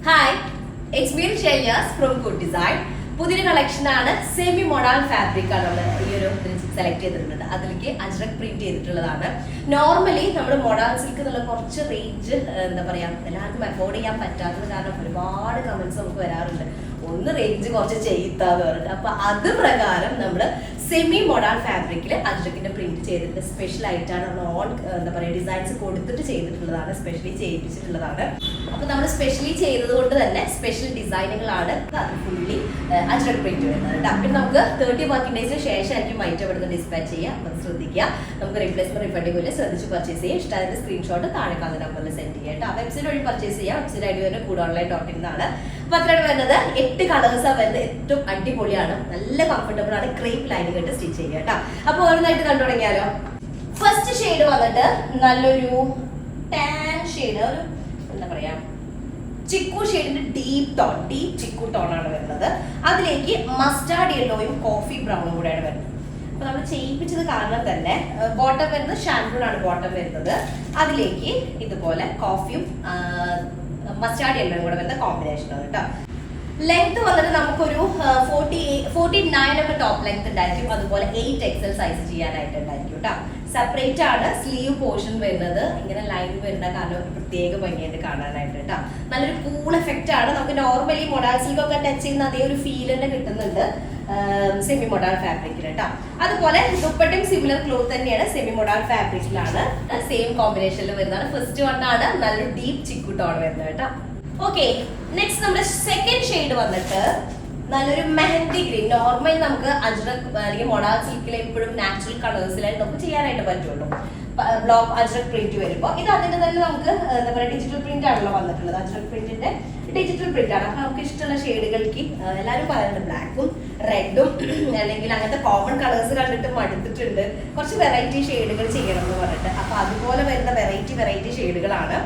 Hi, it's me Shailyas from Good Design. പുതിയൊരു കളക്ഷനാണ് semi model fabric ആണ് നമ്മൾ ഈ ഒരു സെലക്ട് ചെയ്തിട്ടുണ്ട്. അതിലേക്ക് അജ്രക് പ്രിന്റ് ചെയ്തിട്ടുള്ളതാണ്. നോർമലി നമ്മുടെ മോഡൽ സിൽക്ക് എന്നുള്ള കുറച്ച് റേഞ്ച് എന്താ പറയാ എല്ലാവർക്കും അഫോർഡ് ചെയ്യാൻ പറ്റാത്തത് കാരണം ഒരുപാട് കമന്റ്സ് നമുക്ക് വരാറുണ്ട്. ഒന്ന് റേഞ്ച് കുറച്ച് ചെയ്താന്ന് പറഞ്ഞിട്ട്. അപ്പൊ അത് പ്രകാരം നമ്മൾ സെമി മോഡൽ ഫാബ്രിക്കിൽ അജ്രക്കിന്റെ പ്രിന്റ് ചെയ്തിട്ട് സ്പെഷ്യൽ ആയിട്ടാണ് നമ്മൾ ഓൺ എന്താ പറയുക ഡിസൈൻസ് കൊടുത്തിട്ട് ചെയ്തിട്ടുള്ളതാണ്, സ്പെഷ്യലി ചെയ്യിപ്പിച്ചിട്ടുള്ളതാണ്. അപ്പൊ നമ്മൾ സ്പെഷ്യലി ചെയ്തത് കൊണ്ട് തന്നെ സ്പെഷ്യൽ ഡിസൈനുകളാണ് അത് ഫുള്ളി അജ്രക് പ്രിന്റ് വരുന്നത്. പിന്നെ നമുക്ക് 30 വർക്കിംഗ് ഡേയ്സിന് ശേഷമായിരിക്കും ഐറ്റം ഇവിടുന്ന് ഡിസ്പാച്ച് ചെയ്യുക. അത് ശ്രദ്ധിക്കുക. നമുക്ക് റീപ്ലേസ്മെന്റ് റിഫണ്ടിംഗ് പോലെ ശ്രദ്ധിച്ച് പർച്ചേസ് ചെയ്യുക. ഇഷ്ടമായത് സ്ക്രീൻഷോട്ട് താഴെ കാണുന്ന നമ്പറിൽ സെൻഡ് ചെയ്യുക. വെബ്സൈറ്റ് വഴി പർച്ചേസ് ചെയ്യുക. വെബ്സൈറ്റ് ഐഡി വരുന്നത് Good.online.in ആണ്. അപ്പൊ അത്രയാണ് വരുന്നത്. 8 കളേഴ്സാണ് വരുന്നത്. ഏറ്റവും അടിപൊളിയാണ്, നല്ല കംഫർട്ടബിൾ ആണ്. ക്രേപ്പ് ലൈനിങ് ഇട്ട് സ്റ്റിച്ച് ചെയ്യുക കേട്ടോ. അപ്പൊ ഓരോന്നായിട്ട് കണ്ടു തുടങ്ങിയാലോ. ഫസ്റ്റ് ഷെയ്ഡ് വന്നിട്ട് നല്ലൊരു ടാൻ ഷെയ്ഡ്, ഒരു എന്താ പറയാ ചിക്കു ഷെയ്ഡിന്റെ ഡീപ്പ് ചിക്കു ടോൺ ആണ് വരുന്നത്. അതിലേക്ക് മസ്റ്റാർഡ് യെല്ലോയും കോഫി ബ്രൗണും കൂടെയാണ് വരുന്നത്. അപ്പൊ നമ്മൾ ചെയ്യിപ്പിച്ചത് കാരണം തന്നെ ബോട്ടം വരുന്നത് ഷാൻഡൂൺ ആണ് ബോട്ടം വരുന്നത്. അതിലേക്ക് ഇതുപോലെ കോഫിയും മസ്റ്റാർഡ് യെല്ലോയും കൂടെ വരുന്ന കോമ്പിനേഷൻ ആണ് കേട്ടോ. ലെങ്ത് വന്നിട്ട് നമുക്കൊരു 49 ഒക്കെ ടോപ്പ് ലെങ്ത് ഉണ്ടായിരിക്കും. അതുപോലെ 8 XL സൈസ് ചെയ്യാനായിട്ട് ഉണ്ടായിരിക്കും കേട്ടോ. സെപ്പറേറ്റ് ആണ് സ്ലീവ് പോർഷൻ വരുന്നത്. ഇങ്ങനെ ലൈൻ വരുന്ന കാരണം പ്രത്യേക ഭംഗിയായിട്ട് കാണാനായിട്ട് കേട്ടോ. നല്ലൊരു കൂൾ എഫക്റ്റ് ആണ്. നമുക്ക് നോർമലി മൊഡാൾ സിൽക്ക് ഒക്കെ ടച്ച് ചെയ്യുന്ന അതേ ഒരു ഫീൽ തന്നെ കിട്ടുന്നുണ്ട് സെമി മൊഡാൾ ഫാബ്രിക്കിൽ കേട്ടോ. അതുപോലെ ദുപ്പട്ടയും സിമിലർ ക്ലോത്ത് തന്നെയാണ്, സെമി മൊഡാൾ ഫാബ്രിക്കിലാണ്, സെയിം കോമ്പിനേഷനിൽ വരുന്നതാണ്. ഫസ്റ്റ് വണ്ണാണ് നല്ലൊരു ഡീപ്പ് ചിക്കു ടോൺ വരുന്നത് കേട്ടോ. ഓക്കെ, നെക്സ്റ്റ് നമ്മുടെ സെക്കൻഡ് ഷെയ്ഡ് വന്നിട്ട് നല്ലൊരു മെഹന്തി ഗ്രീൻ. നോർമലി നമുക്ക് അജ്രക് അല്ലെങ്കിൽ മൊഡാൾ സിൽക്കിൽ എപ്പോഴും നാച്ചുറൽ കളേഴ്സിലായിട്ട് നമുക്ക് ചെയ്യാനായിട്ട് പറ്റുള്ളൂ. ബ്ലോക്ക് അജ്രക് പ്രിന്റ് വരുമ്പോൾ ഇത് അതിന്റെ തന്നെ നമുക്ക് എന്താ പറയുക ഡിജിറ്റൽ പ്രിന്റ് ആണല്ലോ വന്നിട്ടുള്ളത്. അജ്രക് പ്രിന്റിന്റെ ഡിജിറ്റൽ പ്രിന്റ് ആണ്. അപ്പൊ നമുക്ക് ഇഷ്ടമുള്ള ഷെയ്ഡുകൾക്ക് എല്ലാവരും പറയുന്നുണ്ട് ബ്ലാക്കും റെഡും അല്ലെങ്കിൽ അങ്ങനത്തെ കോമൺ കളേഴ്സ് കണ്ടിട്ട് മടുത്തിട്ടുണ്ട്, കുറച്ച് വെറൈറ്റി ഷെയ്ഡുകൾ ചെയ്യണം എന്ന് പറഞ്ഞിട്ട്. അപ്പൊ അതുപോലെ വരുന്ന വെറൈറ്റി ഷെയ്ഡുകളാണ്.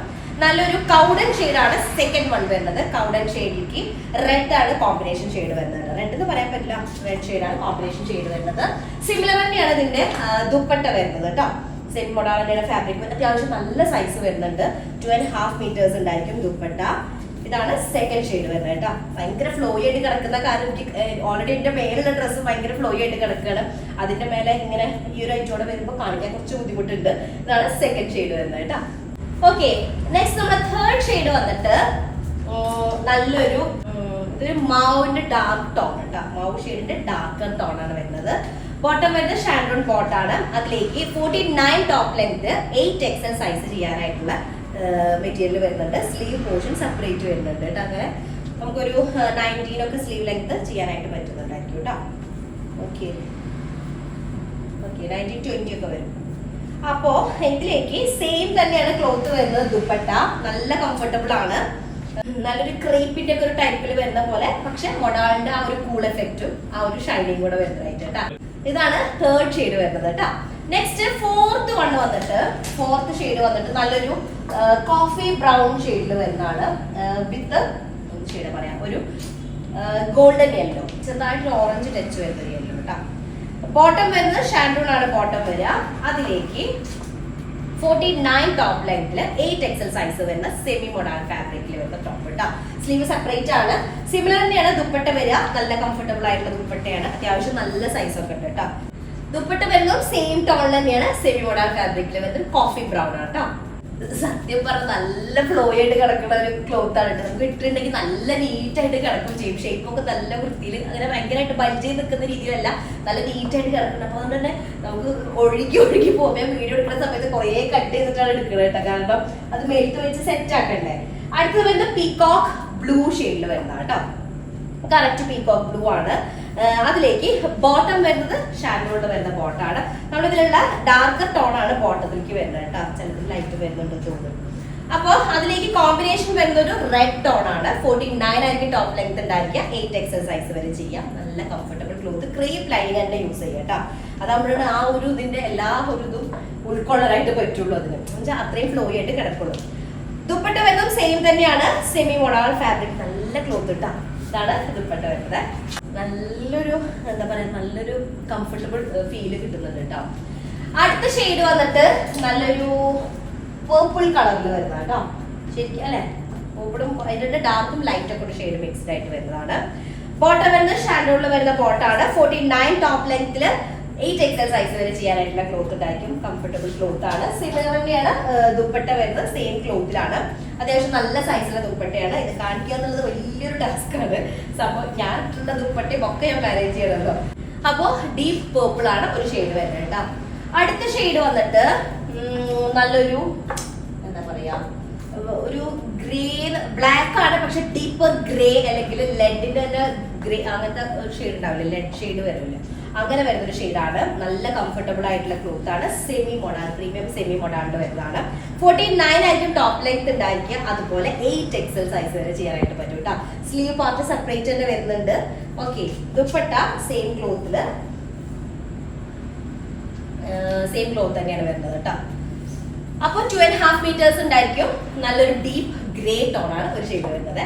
നല്ലൊരു കൗഡൻ ഷെയ്ഡാണ് സെക്കൻഡ് വൺ വരുന്നത്. കൗഡൻ ഷെയ്ഡിലേക്ക് റെഡ് ആണ് കോമ്പിനേഷൻ ഷെയ്ഡ് വരുന്നത്. റെഡ് എന്ന് പറയാൻ പറ്റില്ല, റെഡ് ഷെയ്ഡാണ് കോമ്പിനേഷൻ ഷെയ്ഡ് വരുന്നത്. സിമിലർ തന്നെയാണ് ഇതിന്റെ ദുപ്പട്ട വരുന്നത് കേട്ടോ. സെമി മൊഡാളിന്റെ ഫാബ്രിക് അത്യാവശ്യം നല്ല സൈസ് വരുന്നുണ്ട്. 2.5 meters ഉണ്ടായിരിക്കും ദുപ്പട്ട. ഇതാണ് സെക്കൻഡ് ഷെയ്ഡ് വരുന്നത് കേട്ടോ. ഭയങ്കര ഫ്ലോയി ആയിട്ട് കിടക്കുന്ന കാരണം എനിക്ക് ഓൾറെഡി എന്റെ മേലുള്ള ഡ്രസ്സ് ഭയങ്കര ഫ്ലോയി ആയിട്ട് കിടക്കുകയാണ്. അതിന്റെ മേലെ ഇങ്ങനെ ഈ ഒരു ഐറ്റോടെ വരുമ്പോൾ കാണിക്കാൻ കുറച്ച് ബുദ്ധിമുട്ടുണ്ട്. ഇതാണ് സെക്കൻഡ് ഷെയ്ഡ് വരുന്നത് കേട്ടോ. ഓക്കെ, നെക്സ്റ്റ് നമ്മുടെ തേർഡ് ഷെയ്ഡ് വന്നിട്ട് നല്ലൊരു മാവിന്റെ ഡാർക്ക് ടോൺ കേട്ടോ. മാവ് ഷെയ്ഡിന്റെ ഡാർക്കർ ടോൺ ആണ് വരുന്നത്. ബോട്ടം വരുന്നത് ഷാൻഡോൺ ബോട്ടാണ്. അതിലേക്ക് 49 ടോപ്പ് ലെങ്ത് 8 XL സൈസ് ചെയ്യാനായിട്ടുള്ള മെറ്റീരിയൽ വരുന്നുണ്ട്. സ്ലീവ് പോർഷൻ സെപ്പറേറ്റ് വരുന്നുണ്ട് കേട്ടോ. അങ്ങനെ നമുക്കൊരു 19 ഒക്കെ സ്ലീവ് ലെങ്ത് ചെയ്യാനായിട്ട് പറ്റുന്നുണ്ടായിരിക്കും കേട്ടോ. ഓക്കെ, 19, 20 ഒക്കെ വരും. അപ്പോ ഇതിലേക്ക് സെയിം തന്നെയാണ് ക്ലോത്ത് വരുന്നത്. ദുപ്പട്ട നല്ല കംഫർട്ടബിൾ ആണ്. നല്ലൊരു ക്രീപ്പിന്റെ ഒക്കെ ഒരു ടൈപ്പിൽ വരുന്ന പോലെ, പക്ഷെ മൊഡാളിന്റെ ആ ഒരു കൂൾ എഫക്റ്റും ആ ഒരു ഷൈനിങ് കൂടെ വരുന്നതായിട്ട് കേട്ടോ. ഇതാണ് തേർഡ് ഷെയ്ഡ് വരുന്നത് കേട്ടോ. നെക്സ്റ്റ് ഫോർത്ത് ഷെയ്ഡ് വന്നിട്ട് നല്ലൊരു കോഫി ബ്രൗൺ ഷെയ്ഡിൽ വരുന്നതാണ്. വിത്ത് ഷെയ്ഡ് പറയാം ഒരു ഗോൾഡൻ യെല്ലോ, ചെറുതായിട്ട് ഓറഞ്ച് ടച്ച് വരുന്ന ഒരു യെല്ലോ കേട്ടോ. ബോട്ടം വരുന്നത് ഷാൻഡൂൺ ആണ് ബോട്ടം വരിക. അതിലേക്ക് 49 ടോപ്പ് ലെങ്തില് 8 XL സൈസ് വരുന്ന സെമി മൊഡാൾ ഫാബ്രിക്കിൽ വരുന്ന ടോപ്പ് കേട്ടോ. സ്ലീവ് സെപ്പറേറ്റ് ആണ്. സിമിലർ തന്നെയാണ് ദുപ്പട്ട വരിക. നല്ല കംഫർട്ടബിൾ ആയിട്ടുള്ള ദുപ്പട്ടയാണ്. അത്യാവശ്യം നല്ല സൈസ് ഒക്കെ ഉണ്ട് കേട്ടോ. ദുപ്പട്ട വരുന്നതും സെയിം ടോൺ തന്നെയാണ്. സെമി മൊഡാൾ ഫാബ്രിക്കിൽ വരുന്നത് കോഫി ബ്രൗൺ ആണ് കേട്ടോ. സത്യം പറഞ്ഞ നല്ല ഫ്ലോ ആയിട്ട് കിടക്കുന്ന ഒരു ക്ലോത്ത് ആണ് കേട്ടോ. നമുക്ക് ഇട്ടിട്ടുണ്ടെങ്കിൽ നല്ല നീറ്റായിട്ട് കിടക്കും ചെയ്യും. ഷേപ്പൊക്കെ നല്ല വൃത്തിയിൽ അങ്ങനെ ഭയങ്കരമായിട്ട് ബൾജ് ചെയ്ത് നിൽക്കുന്ന രീതിയിലല്ല, നല്ല നീറ്റായിട്ട് കിടക്കണം. അപ്പൊ അതുകൊണ്ട് തന്നെ നമുക്ക് ഒഴുകി പോകും. ഞാൻ വീഡിയോ എടുക്കുന്ന സമയത്ത് കുറേ കട്ട് ചെയ്തിട്ടാണ് എടുക്കുന്നത് കേട്ടോ, കാരണം അത് മേലത്ത് വെച്ച് സെറ്റ് ആക്കണ്ടേ. അടുത്തത് വരുന്നത് പീകോക്ക് ബ്ലൂ ഷെയ്ഡിൽ വരുന്നതാണ് കേട്ടോ. കറക്റ്റ് പീകോക്ക് ബ്ലൂ ആണ്. അതിലേക്ക് ബോട്ടം വരുന്നത് ഷാൻഡോണ്ട് വരുന്ന ബോട്ടാണ്. നമ്മളിതിലുള്ള ഡാർക്കർ ടോൺ ആണ് ബോട്ടത്തിലേക്ക് വരുന്നത് കേട്ടോ. ചിലപ്പോൾ ലൈറ്റ് വരുന്നുണ്ട് തോന്നുന്നു. അപ്പോൾ അതിലേക്ക് കോമ്പിനേഷൻ വരുന്ന ഒരു റെഡ് ടോൺ ആണ്. 49 ആയിരിക്കും ടോപ്പ് ലെങ്ത് ഉണ്ടായിരിക്കുക. 8 XL സൈസ് വരെ ചെയ്യാം. നല്ല കംഫർട്ടബിൾ ക്ലോത്ത്. ക്രീപ്പ് ലൈനിങ് തന്നെ യൂസ് ചെയ്യാം കേട്ടോ. അതാകുമ്പോഴാണ് ആ ഒരു ഇതിന്റെ എല്ലാ ഒരു ഇതും ഉൾക്കൊള്ളാനായിട്ട് പറ്റുള്ളൂ. അതിന് എന്നുവെച്ചാൽ അത്രയും ഫ്ലോ ആയിട്ട് കിടക്കുള്ളൂ. ദുപ്പട്ട വരുന്നതും സെയിം തന്നെയാണ്. സെമി മൊഡാൾ ഫാബ്രിക്, നല്ല ക്ലോത്ത് കേട്ടോ. ഇതാണ് ദുപ്പട്ട വരുന്നത്. നല്ലൊരു എന്താ പറയാ നല്ലൊരു കംഫർട്ടബിൾ ഫീല് കിട്ടുന്നുണ്ട് കേട്ടോ. അടുത്ത ഷെയ്ഡ് വന്നിട്ട് നല്ലൊരു പേർപ്പിൾ കളറിൽ വരുന്ന കേട്ടോ. ശരിക്കും അല്ലെ, ഇവിടും ഇതിന്റെ ഡാർക്കും ലൈറ്റ് ഒക്കെ ഒരു ഷെയ്ഡ് മിക്സ്ഡ് ആയിട്ട് വരുന്നതാണ്. ബോട്ടം വരുന്നത് ഷാൻഡോളിൽ വരുന്ന ബോട്ടാണ്. 49 ടോപ്പ് ലെങ്ത്തിൽ 8 XL സൈസ് വരെ ചെയ്യാനായിട്ടുള്ള ക്ലോത്ത് ഉണ്ടായിരിക്കും. കംഫർട്ടബിൾ ക്ലോത്ത് ആണ്. സിമിലർ തന്നെയാണ് ദുപ്പട്ട വരുന്നത്, സെയിം ക്ലോത്തിലാണ്. അത്യാവശ്യം നല്ല സൈസിലെ ദുപ്പട്ടയാണ്. ഇത് കാണിക്കുക എന്നുള്ളത് വലിയൊരു ടാസ്ക് ആണ്. സംഭവം ഞാൻ ഇട്ടുള്ള ദുപ്പട്ടയും ഒക്കെ ഞാൻ മാനേജ് ചെയ്യണമല്ലോ. അപ്പോൾ ഡീപ്പ് പേർപ്പിൾ ആണ് ഒരു ഷെയ്ഡ് വരുന്നത് കേട്ടോ. അടുത്ത ഷെയ്ഡ് വന്നിട്ട് നല്ലൊരു എന്താ പറയാ, ഒരു ഗ്രേ ബ്ലാക്ക് ആണ്, പക്ഷെ ഡീപ്പർ ഗ്രേ അല്ലെങ്കിൽ ലെഡിന്റെ തന്നെ ഗ്രേ അങ്ങനത്തെ ഒരു ഷെയ്ഡ് ഉണ്ടാവില്ല, ലെഡ് ഷെയ്ഡ് വരില്ല, അങ്ങനെ വരുന്നൊരു ഷെയ്ഡാണ്. നല്ല കംഫർട്ടബിൾ ആയിട്ടുള്ള ക്ലോത്ത് ആണ്. സെമി മൊഡാൻ, പ്രീമിയം സെമി മൊഡാനിൽ വരുന്നതാണ്. 49 ആയിരിക്കും ടോപ്പ് ലെങ്ത് ഉണ്ടായിരിക്കുക. അതുപോലെ 8 XL സൈസ് വരെ ചെയ്യാനായിട്ട് പറ്റും കേട്ടോ. സ്ലീവ് പാർട്ട് സെപ്പറേറ്റ് തന്നെ വരുന്നുണ്ട്. ഓക്കെ, ദുപ്പട്ട സെയിം ക്ലോത്തില് സെയിം ക്ലോത്ത് തന്നെയാണ് വരുന്നത് കേട്ടോ. അപ്പോൾ 2.5 മീറ്റേഴ്സ് ഉണ്ടായിരിക്കും. നല്ലൊരു ഡീപ്പ് ഗ്രേ ടോൺ ആണ് ഒരു ഷെയ്ഡ് വരുന്നത്.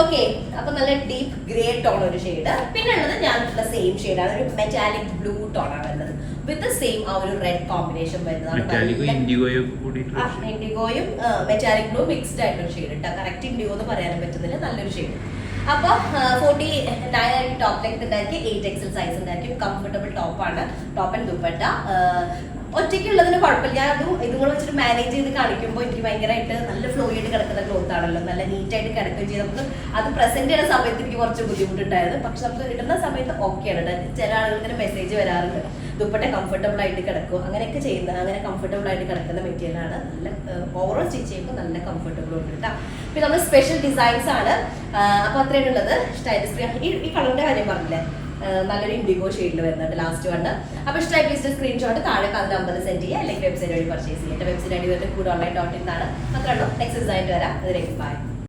ഓക്കെ, അപ്പൊ നല്ല ഡീപ്പ് ഗ്രേ ടോൺ ഒരു ഷെയ്ഡ്. പിന്നെ ഉള്ളത് ഞാനുള്ള സെയിം ഷെയ്ഡാണ്, ഒരു മെറ്റാലിക് ബ്ലൂ ടോൺ ആണ് വരുന്നത്. വിത്ത് സെയിം ആ ഒരു റെഡ് കോമ്പിനേഷൻ വരുന്നതാണ്. ഇൻഡിഗോയും മെറ്റാലിക് ബ്ലൂ മിക്സ്ഡ് ആയിട്ടൊരു ഷെയ്ഡ് കേട്ടോ. കറക്റ്റ് ഇൻഡിഗോ എന്ന് പറയാനും പറ്റുന്നില്ല, നല്ലൊരു ഷെയ്ഡ്. അപ്പൊ 49 ടോപ്പ് ലെങ്ത് ഉണ്ടായിരിക്കും, 8 XL സൈസ് ഉണ്ടായിരിക്കും. കംഫർട്ടബിൾ ടോപ്പാണ്, ടോപ്പ് ആൻഡ് ദുപ്പട്ട. ഒറ്റയ്ക്കുള്ളതിന് കുഴപ്പമില്ല. ഇതും കൂടെ വെച്ചിട്ട് മാനേജ് ചെയ്ത് കാണിക്കുമ്പോൾ എനിക്ക് ഭയങ്കരമായിട്ട് നല്ല ഫ്ലോ ആയിട്ട് കിടക്കുന്ന ക്ലോത്ത് ആണല്ലോ, നല്ല നീറ്റായിട്ട് കിടക്കുകയും ചെയ്ത് നമുക്ക് അത് പ്രസന്റ് ചെയ്യുന്ന സമയത്ത് എനിക്ക് കുറച്ച് ബുദ്ധിമുട്ടുണ്ടായിരുന്നു. പക്ഷെ നമുക്ക് ഇടുന്ന സമയത്ത് ഓക്കെയാണ്. ചില ആളുകൾക്ക് മെസ്സേജ് വരാറുണ്ട്, ദുപ്പട്ട കംഫർട്ടബിൾ ആയിട്ട് കിടക്കും, അങ്ങനെയൊക്കെ ചെയ്യുന്നത്. അങ്ങനെ കംഫർട്ടബിൾ ആയിട്ട് കിടക്കുന്ന മെറ്റീരിയലാണ്. നല്ല ഓവറോൾ സ്റ്റിച്ച് ചെയ്യുമ്പോൾ നല്ല കംഫർട്ടബിൾ ഉണ്ട് കേട്ടോ. പിന്നെ നമ്മൾ സ്പെഷ്യൽ ഡിസൈൻസ് ആണ്. അപ്പോൾ അത്രയാണ് ഉള്ളത്. സ്റ്റൈലിഷ് ഈ കളറിന്റെ കാര്യം പറഞ്ഞില്ലേ, നല്ലൊരു ഇൻഡിഗോ ഷെയ്ഡിൽ വരുന്നുണ്ട് ലാസ്റ്റ് വണ്. അപ്പോൾ ഇഷ്ടമായി പ്ലീസ് സ്ക്രീൻഷോട്ട് താഴെ അതിൽ 50 സെൻഡ് ചെയ്യുക, അല്ലെങ്കിൽ വെബ്സൈറ്റ് വഴി പർച്ചേസ് ചെയ്യുക. വെബ്സൈറ്റ് ഐഡി വരുന്നത് കൂടെ ഓൺലൈൻ.in ആണ്. മാത്രമേ ഉള്ളൂ. നെക്സ്റ്റ് ഡിസൈൻ വരാം. അതിലേക്ക് ബൈ.